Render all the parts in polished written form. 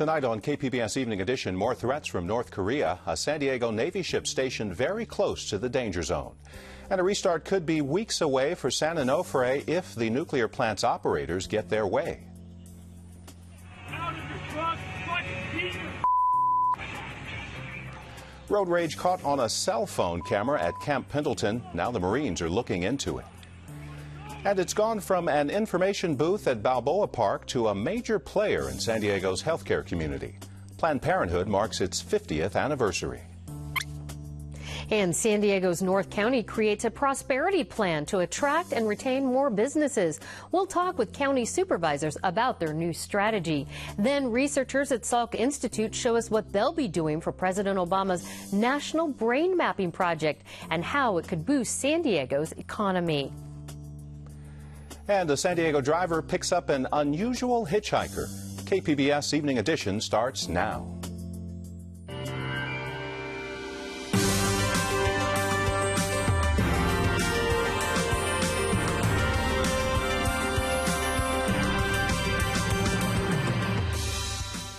Tonight on KPBS Evening Edition, more threats from North Korea, a San Diego Navy ship stationed very close to the danger zone. And a restart could be weeks away for San Onofre if the nuclear plant's operators get their way. Road rage caught on a cell phone camera at Camp Pendleton. Now the Marines are looking into it. And it's gone from an information booth at Balboa Park to a major player in San Diego's healthcare community. Planned Parenthood marks its 50th anniversary. And San Diego's North County creates a prosperity plan to attract and retain more businesses. We'll talk with county supervisors about their new strategy. Then researchers at Salk Institute show us what they'll be doing for President Obama's National Brain Mapping Project and how it could boost San Diego's economy. And a San Diego driver picks up an unusual hitchhiker. KPBS Evening Edition starts now.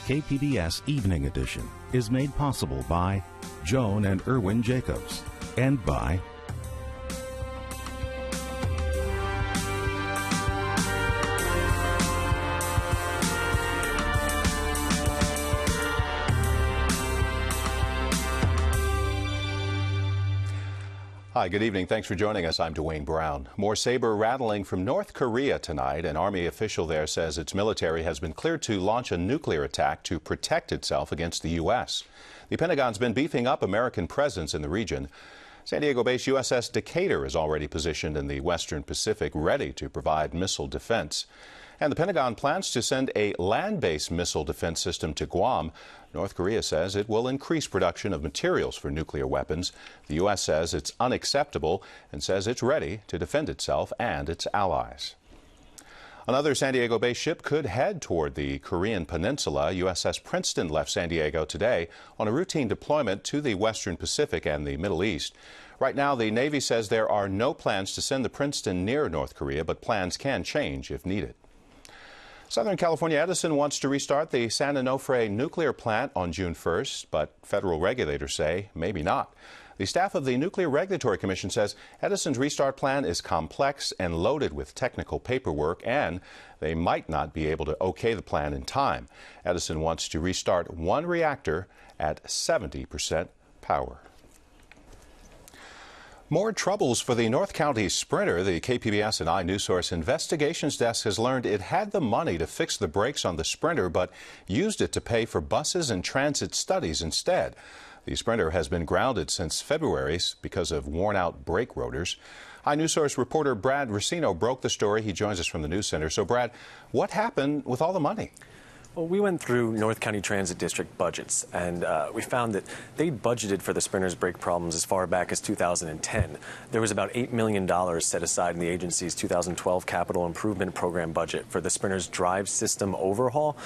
KPBS Evening Edition is made possible by Joan and Erwin Jacobs and by Hi, good evening. Thanks for joining us. I'm Dwayne Brown. More saber rattling from North Korea tonight. An Army official there says its military has been cleared to launch a nuclear attack to protect itself against the U.S. The Pentagon's been beefing up American presence in the region. San Diego-based USS Decatur is already positioned in the Western Pacific, ready to provide missile defense. And the Pentagon plans to send a land-based missile defense system to Guam. North Korea says it will increase production of materials for nuclear weapons. The U.S. says it's unacceptable and says it's ready to defend itself and its allies. Another San Diego-based ship could head toward the Korean peninsula. USS Princeton left San Diego today on a routine deployment to the Western Pacific and the Middle East. Right now, the Navy says there are no plans to send the Princeton near North Korea, but plans can change if needed. Southern California Edison wants to restart the San Onofre nuclear plant on June 1st, but federal regulators say maybe not. The staff of the Nuclear Regulatory Commission says Edison's restart plan is complex and loaded with technical paperwork, and they might not be able to okay the plan in time. Edison wants to restart one reactor at 70% power. More troubles for the North County Sprinter. The KPBS and iNewsSource investigations desk has learned it had the money to fix the brakes on the Sprinter, but used it to pay for buses and transit studies instead. The Sprinter has been grounded since February because of worn-out brake rotors. iNewsSource reporter Brad Racino broke the story. He joins us from the News Center. So, Brad, what happened with all the money? Well, we went through North County Transit District budgets, and we found that they budgeted for the Sprinter's brake problems as far back as 2010. There was about $8 million set aside in the agency's 2012 Capital Improvement Program budget for the Sprinter's drive system overhaul,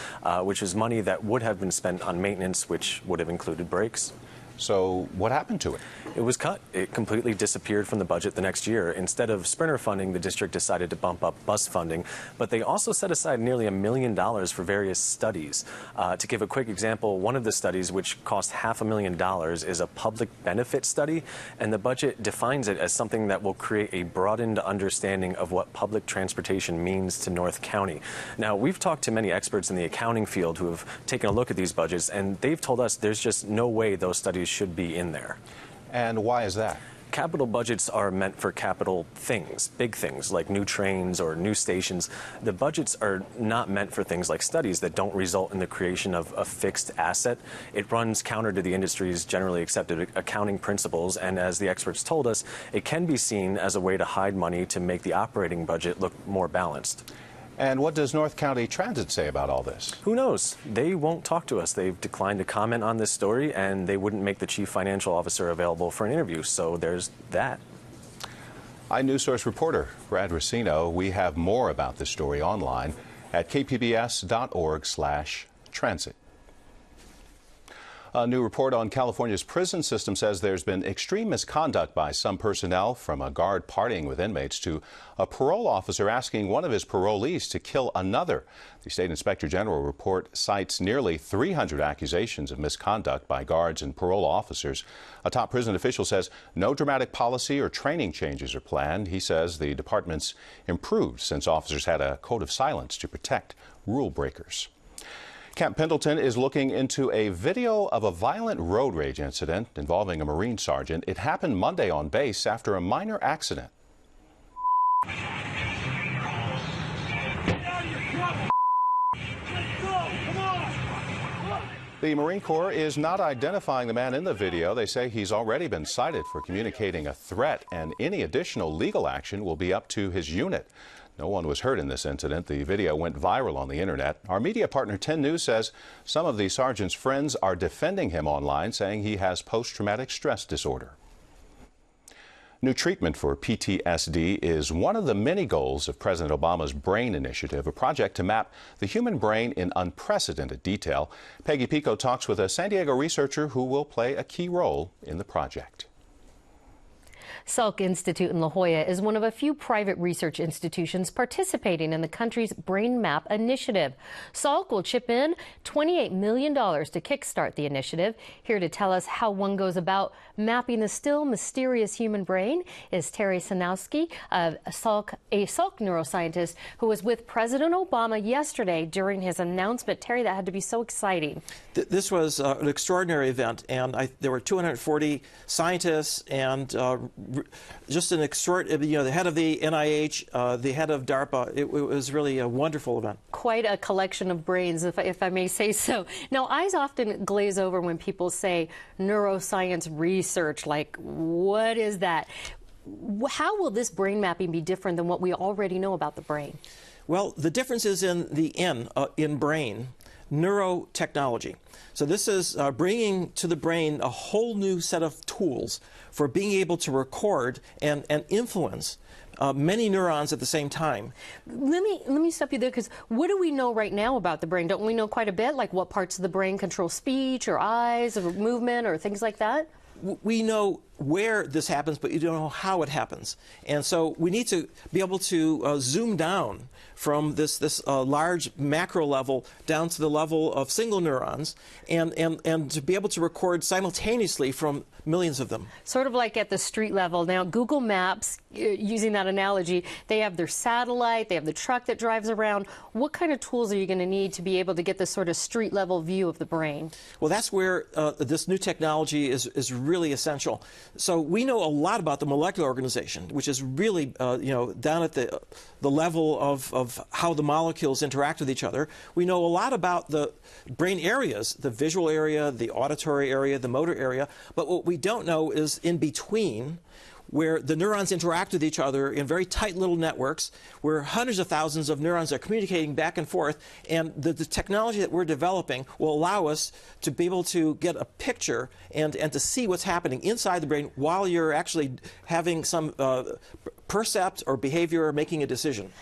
which is money that would have been spent on maintenance, which would have included brakes. So what happened to it? It was cut. It completely disappeared from the budget the next year. Instead of Sprinter funding, the district decided to bump up bus funding, but they also set aside nearly $1 million for various studies. To give a quick example, one of the studies, which cost $500,000, is a public benefit study, and the budget defines it as something that will create a broadened understanding of what public transportation means to North County. Now, we've talked to many experts in the accounting field who have taken a look at these budgets, and they've told us there's just no way those studies should be in there. And why is that? Capital budgets are meant for capital things, big things like new trains or new stations. The budgets are not meant for things like studies that don't result in the creation of a fixed asset. It runs counter to the industry's generally accepted accounting principles, and as the experts told us, it can be seen as a way to hide money to make the operating budget look more balanced. And what does North County Transit say about all this? Who knows? They won't talk to us. They've declined to comment on this story, and they wouldn't make the chief financial officer available for an interview. So there's that. iNewsSource reporter Brad Racino. We have more about this story online at kpbs.org/transit. A new report on California's prison system says there's been extreme misconduct by some personnel, from a guard partying with inmates to a parole officer asking one of his parolees to kill another. The State Inspector General report cites nearly 300 accusations of misconduct by guards and parole officers. A top prison official says no dramatic policy or training changes are planned. He says the department's improved since officers had a code of silence to protect rule breakers. Camp Pendleton is looking into a video of a violent road rage incident involving a Marine sergeant. It happened Monday on base after a minor accident. The Marine Corps is not identifying the man in the video. They say he's already been cited for communicating a threat, and any additional legal action will be up to his unit. No one was hurt in this incident. The video went viral on the internet. Our media partner 10 News says some of the sergeant's friends are defending him online, saying he has post-traumatic stress disorder. New treatment for PTSD is one of the many goals of President Obama's BRAIN initiative, a project to map the human brain in unprecedented detail. Peggy Pico talks with a San Diego researcher who will play a key role in the project. Salk Institute in La Jolla is one of a few private research institutions participating in the country's Brain Map initiative. Salk will chip in $28 million to kickstart the initiative. Here to tell us how one goes about mapping the still mysterious human brain is Terry Sanowski, a Salk neuroscientist who was with President Obama yesterday during his announcement. Terry, that had to be so exciting. This was an extraordinary event, and there were 240 scientists and just an extraordinary, the head of the NIH, the head of DARPA. It was really a wonderful event. Quite a collection of brains, if I may say so. Now, eyes often glaze over when people say neuroscience research. Like, what is that? How will this brain mapping be different than what we already know about the brain? Well, the difference is in the N in brain, neurotechnology. So this is bringing to the brain a whole new set of tools for being able to record and influence many neurons at the same time. Let me stop you there, because what do we know right now about the brain? Don't we know quite a bit, like what parts of the brain control speech or eyes or movement or things like that? We know where this happens, but you don't know how it happens. And so we need to be able to zoom down from this large macro level down to the level of single neurons and to be able to record simultaneously from millions of them. Sort of like at the street level. Now, Google Maps, using that analogy, they have their satellite, they have the truck that drives around. What kind of tools are you going to need to be able to get this sort of street level view of the brain? Well, that's where this new technology is really essential. So we know a lot about the molecular organization, which is really down at the level of how the molecules interact with each other. We know a lot about the brain areas, the visual area, the auditory area, the motor area, but what we don't know is in between, where the neurons interact with each other in very tight little networks, where hundreds of thousands of neurons are communicating back and forth, and the technology that we're developing will allow us to be able to get a picture and to see what's happening inside the brain while you're actually having some percept or behavior or making a decision.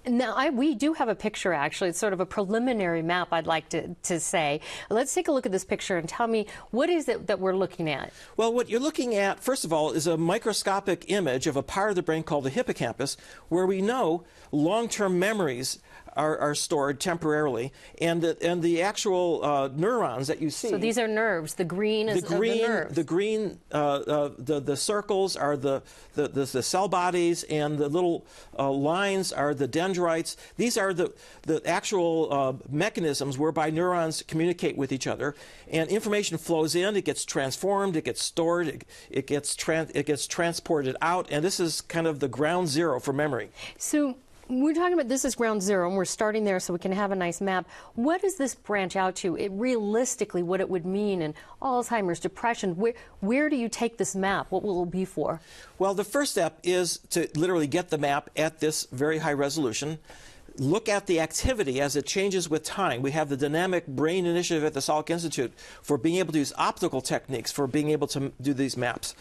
Now, we do have a picture, actually. It's sort of a preliminary map, I'd like to say. Let's take a look at this picture and tell me, what is it that we're looking at? Well, what you're looking at, first of all, is a microscopic image of a part of the brain called the hippocampus, where we know long-term memories are stored temporarily, and the actual neurons that you see. So these are nerves. The green is the nerves. The green, the circles are the cell bodies, and the little lines are the dendrites. These are the actual mechanisms whereby neurons communicate with each other, and information flows in. It gets transformed. It gets stored. It gets transported out, and this is kind of the ground zero for memory. So we're talking about this is ground zero, and we're starting there so we can have a nice map. What does this branch out to? Realistically, what it would mean in Alzheimer's, depression, where do you take this map? What will it be for? Well, the first step is to literally get the map at this very high resolution. Look at the activity as it changes with time. We have the Dynamic Brain Initiative at the Salk Institute for being able to use optical techniques for being able to do these maps.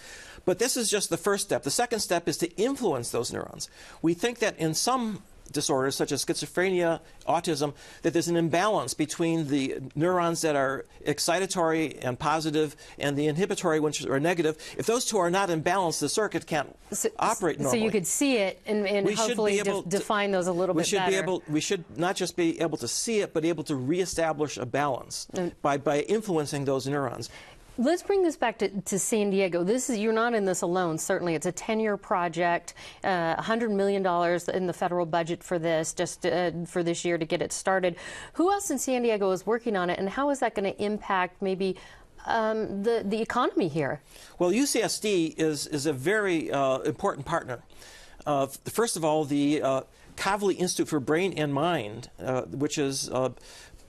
But this is just the first step. The second step is to influence those neurons. We think that in some disorders such as schizophrenia, autism, that there's an imbalance between the neurons that are excitatory and positive and the inhibitory, which are negative. If those two are not in balance, the circuit can't operate normally. So you could see it and hopefully define those a little bit better. We should not just be able to see it, but able to reestablish a balance by influencing those neurons. Let's bring this back to San Diego. You're not in this alone, certainly. It's a 10-year project, $100 million in the federal budget for this, just for this year to get it started. Who else in San Diego is working on it, and how is that going to impact maybe the economy here? Well, UCSD is a very important partner. First of all, the Kavli Institute for Brain and Mind, which is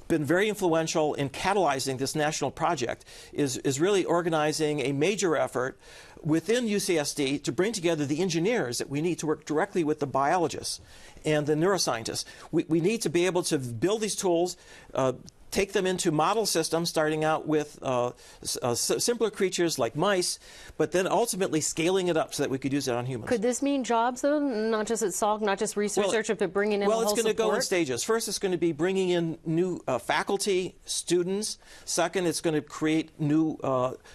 been very influential in catalyzing this national project, is really organizing a major effort within UCSD to bring together the engineers that we need to work directly with the biologists and the neuroscientists. We need to be able to build these tools, take them into model systems, starting out with simpler creatures like mice, but then ultimately scaling it up so that we could use it on humans. Could this mean jobs, though? Not just at Salk, not just research, but bringing in a whole Well, it's going to go in support? stages. First, it's going to be bringing in new faculty, students. Second, it's going to create new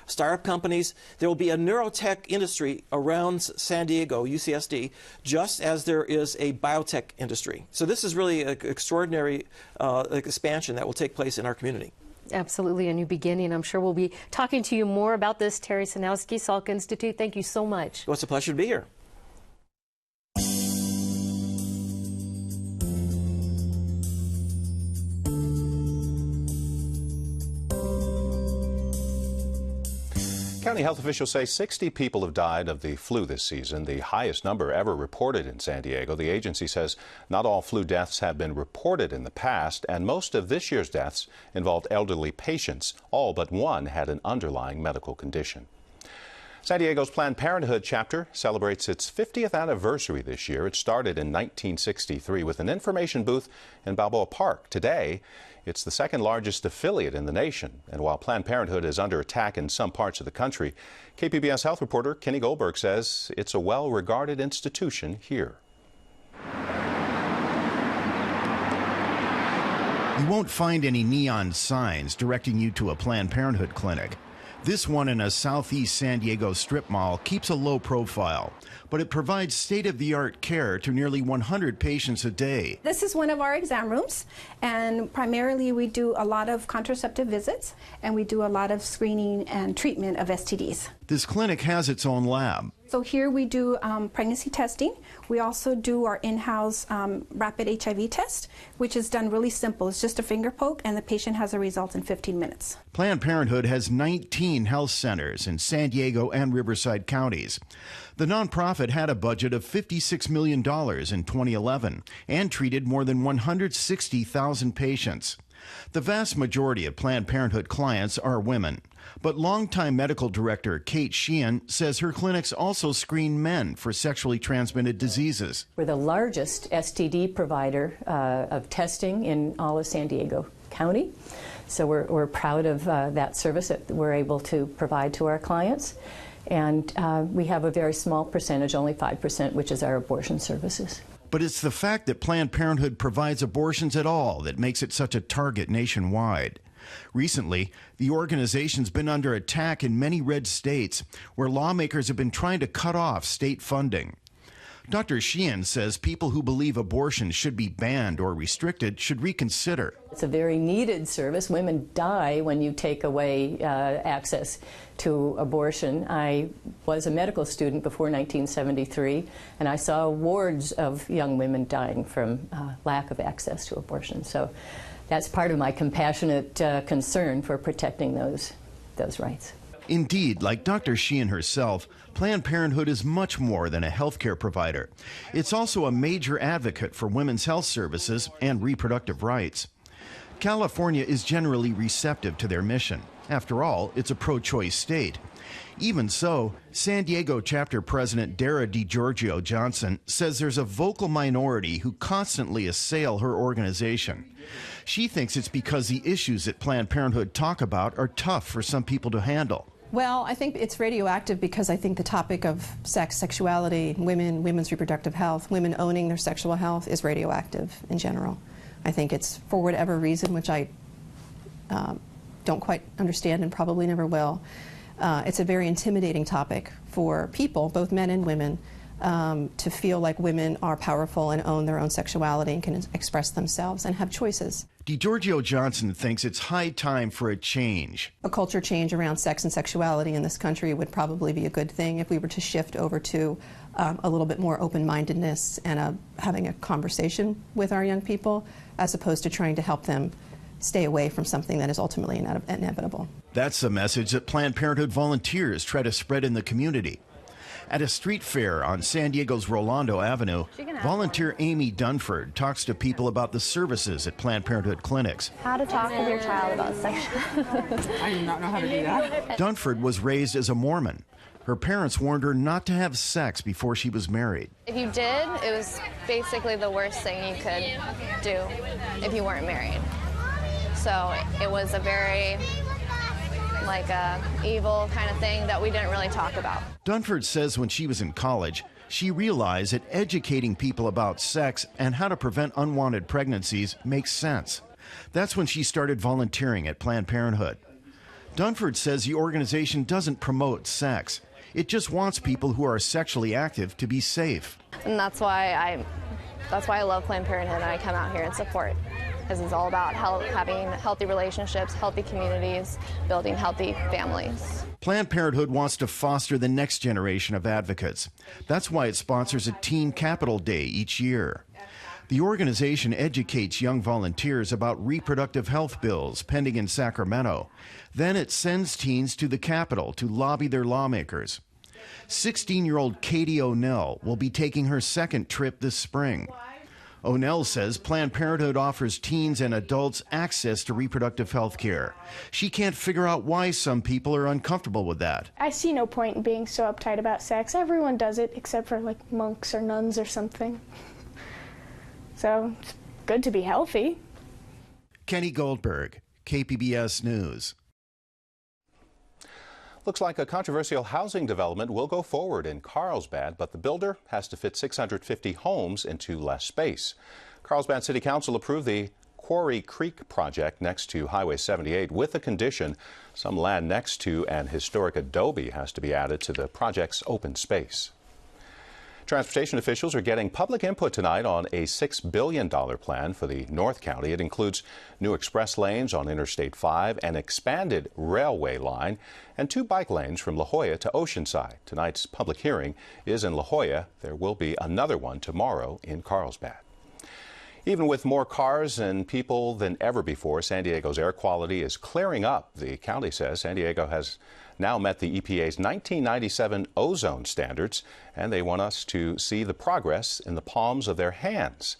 startup companies. There will be a neurotech industry around San Diego, UCSD, just as there is a biotech industry. So this is really an extraordinary expansion that will take place in our community. Absolutely, a new beginning. I'm sure we'll be talking to you more about this. Terry Sanowski, Salk Institute, thank you so much. Well, it's a pleasure to be here. County health officials say 60 people have died of the flu this season, the highest number ever reported in San Diego. The agency says not all flu deaths have been reported in the past, and most of this year's deaths involved elderly patients. All but one had an underlying medical condition. San Diego's Planned Parenthood chapter celebrates its 50th anniversary this year. It started in 1963 with an information booth in Balboa Park. Today, it's the second largest affiliate in the nation. And while Planned Parenthood is under attack in some parts of the country, KPBS health reporter Kenny Goldberg says it's a well-regarded institution here. You won't find any neon signs directing you to a Planned Parenthood clinic. This one in a southeast San Diego strip mall keeps a low profile, but it provides state-of-the-art care to nearly 100 patients a day. This is one of our exam rooms, and primarily we do a lot of contraceptive visits, and we do a lot of screening and treatment of STDs. This clinic has its own lab. So here we do pregnancy testing. We also do our in-house rapid HIV test, which is done really simple. It's just a finger poke, and the patient has a result in 15 minutes. Planned Parenthood has 19 health centers in San Diego and Riverside counties. The nonprofit had a budget of $56 million in 2011 and treated more than 160,000 patients. The vast majority of Planned Parenthood clients are women, but longtime medical director Kate Sheehan says her clinics also screen men for sexually transmitted diseases. We're the largest STD provider of testing in all of San Diego County, so we're proud of that service that we're able to provide to our clients. And we have a very small percentage, only 5%, which is our abortion services. But it's the fact that Planned Parenthood provides abortions at all that makes it such a target nationwide. Recently, the organization's been under attack in many red states where lawmakers have been trying to cut off state funding. Dr. Sheehan says people who believe abortion should be banned or restricted should reconsider. It's a very needed service. Women die when you take away access to abortion. I was a medical student before 1973, and I saw wards of young women dying from lack of access to abortion. So that's part of my compassionate concern for protecting those rights. Indeed, like Dr. Sheehan herself, Planned Parenthood is much more than a healthcare provider. It's also a major advocate for women's health services and reproductive rights. California is generally receptive to their mission. After all, it's a pro-choice state. Even so, San Diego chapter president Dara DiGiorgio Johnson says there's a vocal minority who constantly assail her organization. She thinks it's because the issues that Planned Parenthood talk about are tough for some people to handle. Well, I think it's radioactive because I think the topic of sex, sexuality, women, women's reproductive health, women owning their sexual health is radioactive in general. I think it's, for whatever reason, which I don't quite understand and probably never will, it's a very intimidating topic for people, both men and women, to feel like women are powerful and own their own sexuality and can express themselves and have choices. DeGiorgio Johnson thinks it's high time for a change. A culture change around sex and sexuality in this country would probably be a good thing if we were to shift over to a little bit more open-mindedness and having a conversation with our young people, as opposed to trying to help them stay away from something that is ultimately inevitable. That's the message that Planned Parenthood volunteers try to spread in the community. At a street fair on San Diego's Rolando Avenue, volunteer Amy Dunford talks to people about the services at Planned Parenthood clinics. How to talk with your child about sexuality. I do not know how to do that. Dunford was raised as a Mormon. Her parents warned her not to have sex before she was married. If you did, it was basically the worst thing you could do if you weren't married. So it was a very evil kind of thing that we didn't really talk about. Dunford says when she was in college, she realized that educating people about sex and how to prevent unwanted pregnancies makes sense. That's when she started volunteering at Planned Parenthood. Dunford says the organization doesn't promote sex. It just wants people who are sexually active to be safe. And that's why I love Planned Parenthood, and I come out here and support. Because it's all about having healthy relationships, healthy communities, building healthy families. Planned Parenthood wants to foster the next generation of advocates. That's why it sponsors a Teen Capital Day each year. The organization educates young volunteers about reproductive health bills pending in Sacramento. Then it sends teens to the Capitol to lobby their lawmakers. 16-year-old Katie O'Neill will be taking her second trip this spring. O'Neill says Planned Parenthood offers teens and adults access to reproductive health care. She can't figure out why some people are uncomfortable with that. I see no point in being so uptight about sex. Everyone does it except for like monks or nuns or something. So it's good to be healthy. Kenny Goldberg, KPBS News. Looks like a controversial housing development will go forward in Carlsbad, but the builder has to fit 650 homes into less space. Carlsbad City Council approved the Quarry Creek project next to Highway 78 with a condition: some land next to an historic adobe has to be added to the project's open space. Transportation officials are getting public input tonight on a $6 billion plan for the North County. It includes new express lanes on Interstate 5, an expanded railway line, and 2 bike lanes from La Jolla to Oceanside. Tonight's public hearing is in La Jolla. There will be another one tomorrow in Carlsbad. Even with more cars and people than ever before, San Diego's air quality is clearing up. The county says San Diego has now met the EPA's 1997 ozone standards, and they want us to see the progress in the palms of their hands.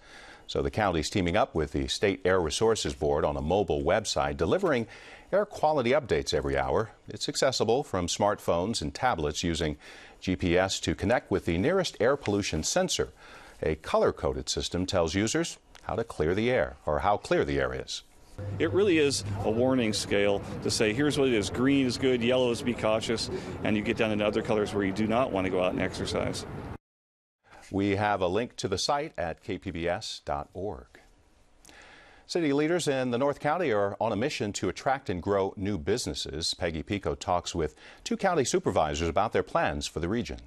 So the county's teaming up with the State Air Resources Board on a mobile website, delivering air quality updates every hour. It's accessible from smartphones and tablets using GPS to connect with the nearest air pollution sensor. A color-coded system tells users how to clear the air, or how clear the air is. It really is a warning scale to say, here's what it is. Green is good, yellow is be cautious, and you get down into other colors where you do not want to go out and exercise. We have a link to the site at kpbs.org. City leaders in the North County are on a mission to attract and grow new businesses. Peggy Pico talks with 2 county supervisors about their plans for the region.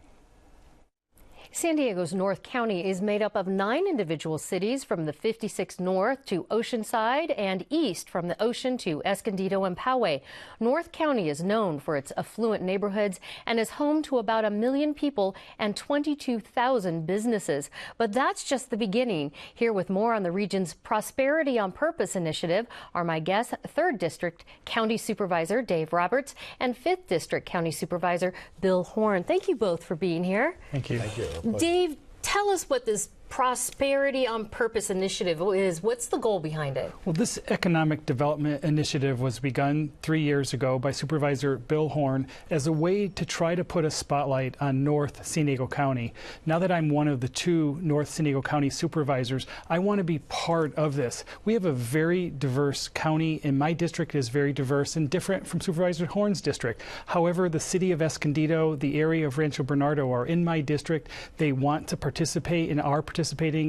San Diego's North County is made up of 9 individual cities, from the 56 north to Oceanside and east from the ocean to Escondido and Poway. North County is known for its affluent neighborhoods and is home to about 1 million people and 22,000 businesses. But that's just the beginning. Here with more on the region's Prosperity on Purpose initiative are my guests, 3rd District County Supervisor Dave Roberts and 5th District County Supervisor Bill Horn. Thank you both for being here. Thank you. Thank you. Dave, tell us what this Prosperity on Purpose initiative is. What's the goal behind it? Well, this economic development initiative was begun 3 years ago by Supervisor Bill Horn as a way to try to put a spotlight on North San Diego County. Now that I'm one of the 2 North San Diego County supervisors, I want to be part of this. We have a very diverse county, and my district is very diverse and different from Supervisor Horn's district. However, the city of Escondido, the area of Rancho Bernardo are in my district. They want to participate and are participating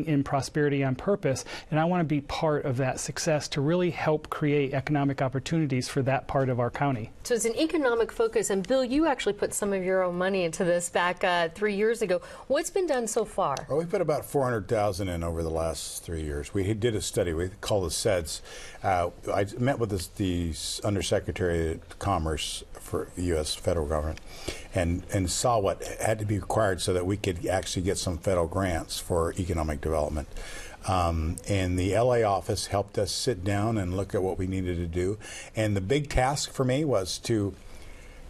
in Prosperity on Purpose, and I want to be part of that success to really help create economic opportunities for that part of our county. So it's an economic focus, and Bill, you actually put some of your own money into this back 3 years ago. What's been done so far? Well, we put about $400,000 in over the last 3 years. We did a study we call the SEDS. I met with the Undersecretary of Commerce for the U.S. federal government and saw what had to be required so that we could actually get some federal grants for economic development. And the LA office helped us sit down and look at what we needed to do. And the big task for me was to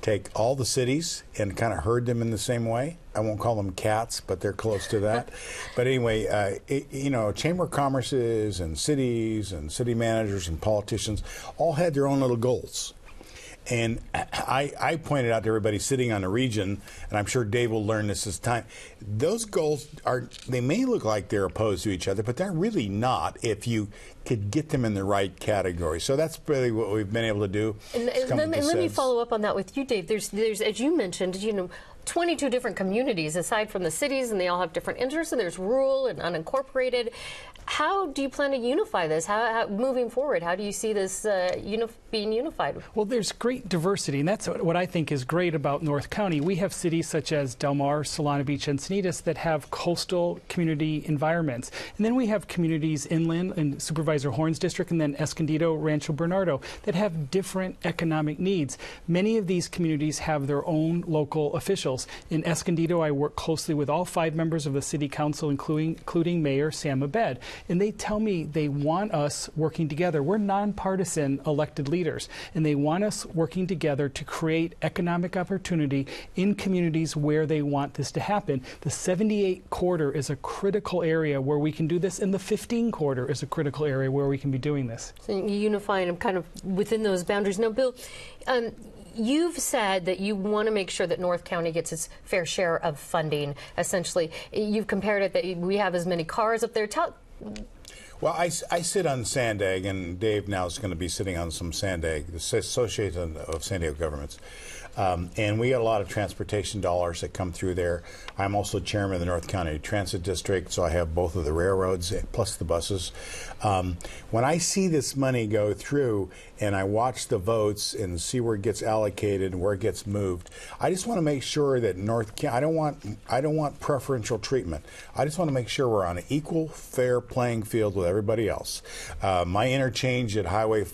take all the cities and kind of herd them in the same way. I won't call them cats, but they're close to that. But anyway, Chamber of Commerces and cities and city managers and politicians all had their own little goals. And I pointed out to everybody sitting on the region, and I'm sure Dave will learn this as time, those goals they may look like they're opposed to each other, but they're really not if you could get them in the right category. So that's really what we've been able to do. And let me follow up on that with you, Dave. There's as you mentioned, 22 different communities aside from the cities, and they all have different interests, and there's rural and unincorporated. How do you plan to unify this? How moving forward, how do you see this being unified? Well, there's great diversity, and that's what I think is great about North County. We have cities such as Del Mar, Solana Beach, and Encinitas that have coastal community environments. And then we have communities inland in Supervisor Horn's district, and then Escondido, Rancho Bernardo, that have different economic needs. Many of these communities have their own local officials. In Escondido, I work closely with all 5 members of the City Council, including Mayor Sam Abed. And they tell me they want us working together. We're nonpartisan elected leaders, and they want us working together to create economic opportunity in communities where they want this to happen. The 78 corridor is a critical area where we can do this, and the 15 corridor is a critical area where we can be doing this. So you unify them kind of within those boundaries. Now, Bill, you've said that you want to make sure that North County gets its fair share of funding, essentially. You've compared it that we have as many cars up there. Well, I sit on SANDAG, and Dave now is going to be sitting on some SANDAG, the Association of San Diego Governments. And we get a lot of transportation dollars that come through there. I'm also chairman of the North County Transit District, so I have both of the railroads plus the buses. When I see this money go through and I watch the votes and see where it gets allocated and where it gets moved, I just want to make sure that I don't want preferential treatment. I just want to make sure we're on an equal, fair playing field with everybody else. My interchange at Highway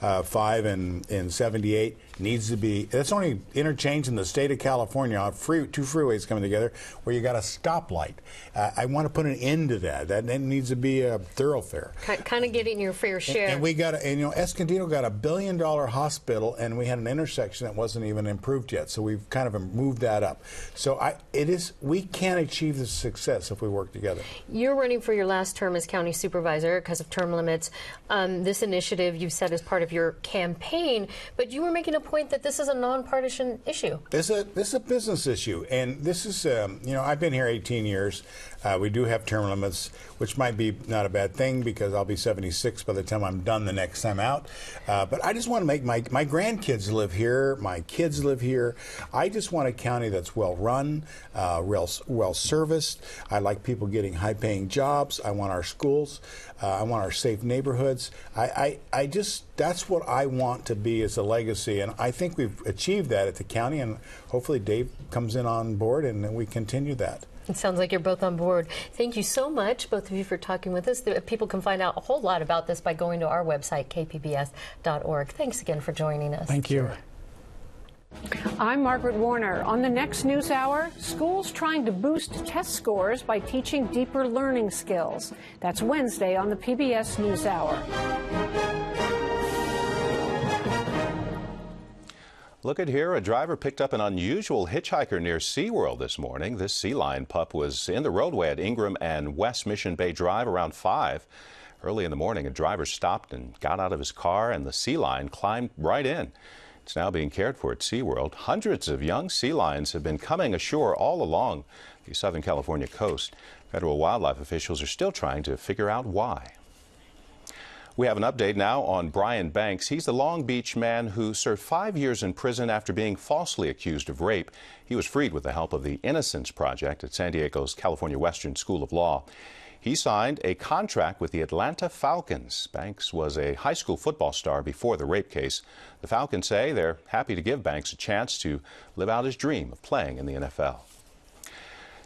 5 and 78 needs to be, that's only interchange in the state of California, two freeways coming together where you got a stoplight. I want to put an end to that. That needs to be a thoroughfare. Kind of getting your fair share. And we got, Escondido got $1 billion hospital, and we had an intersection that wasn't even improved yet. So we've kind of moved that up. So we can achieve this success if we work together. You're running for your last term as county supervisor because of term limits. This initiative you've said is part of your campaign, but you were making a point that this is a nonpartisan issue. This is a business issue, and this is, I've been here 18 years. We do have term limits, which might be not a bad thing because I'll be 76 by the time I'm done the next time out. But I just want to make my grandkids live here, my kids live here. I just want a county that's well run, well serviced. I like people getting high-paying jobs. I want our schools. I want our safe neighborhoods. That's what I want to be as a legacy, and I think we've achieved that at the county, and hopefully Dave comes in on board and then we continue that. It sounds like you're both on board. Thank you so much, both of you, for talking with us. People can find out a whole lot about this by going to our website, kpbs.org. Thanks again for joining us. Thank you. I'm Margaret Warner. On the next News Hour, schools trying to boost test scores by teaching deeper learning skills. That's Wednesday on the PBS News Hour. Look at here, a driver picked up an unusual hitchhiker near SeaWorld this morning. This sea lion pup was in the roadway at Ingram and West Mission Bay Drive around 5. Early in the morning, a driver stopped and got out of his car, and the sea lion climbed right in. It's now being cared for at SeaWorld. Hundreds of young sea lions have been coming ashore all along the Southern California coast. Federal wildlife officials are still trying to figure out why. We have an update now on Brian Banks. He's the Long Beach man who served 5 years in prison after being falsely accused of rape. He was freed with the help of the Innocence Project at San Diego's California Western School of Law. He signed a contract with the Atlanta Falcons. Banks was a high school football star before the rape case. The Falcons say they're happy to give Banks a chance to live out his dream of playing in the NFL.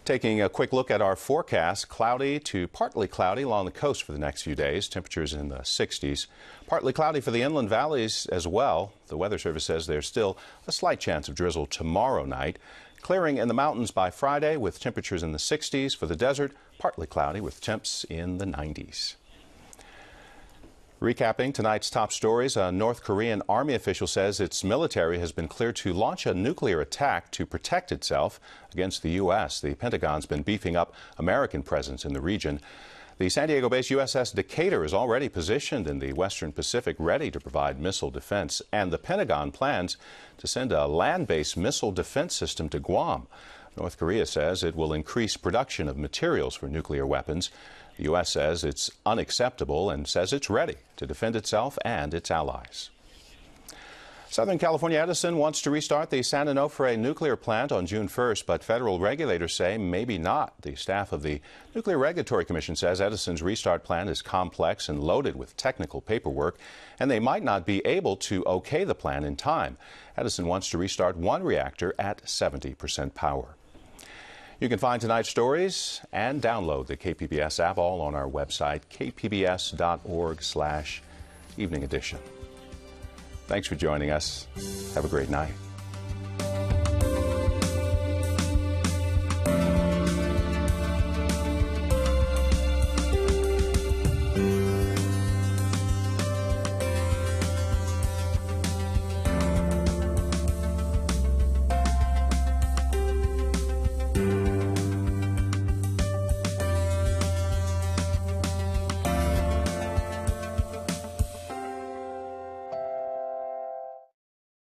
Taking a quick look at our forecast, cloudy to partly cloudy along the coast for the next few days. Temperatures in the 60s. Partly cloudy for the inland valleys as well. The Weather Service says there's still a slight chance of drizzle tomorrow night. Clearing in the mountains by Friday with temperatures in the 60s. For the desert, partly cloudy with temps in the 90s. Recapping tonight's top stories, a North Korean army official says its military has been cleared to launch a nuclear attack to protect itself against the U.S. The Pentagon's been beefing up American presence in the region. The San Diego-based USS Decatur is already positioned in the Western Pacific, ready to provide missile defense, and the Pentagon plans to send a land-based missile defense system to Guam. North Korea says it will increase production of materials for nuclear weapons. The U.S. says it's unacceptable and says it's ready to defend itself and its allies. Southern California Edison wants to restart the San Onofre nuclear plant on June 1st, but federal regulators say maybe not. The staff of the Nuclear Regulatory Commission says Edison's restart plan is complex and loaded with technical paperwork, and they might not be able to okay the plan in time. Edison wants to restart one reactor at 70% power. You can find tonight's stories and download the KPBS app all on our website, kpbs.org/evening edition. Thanks for joining us. Have a great night.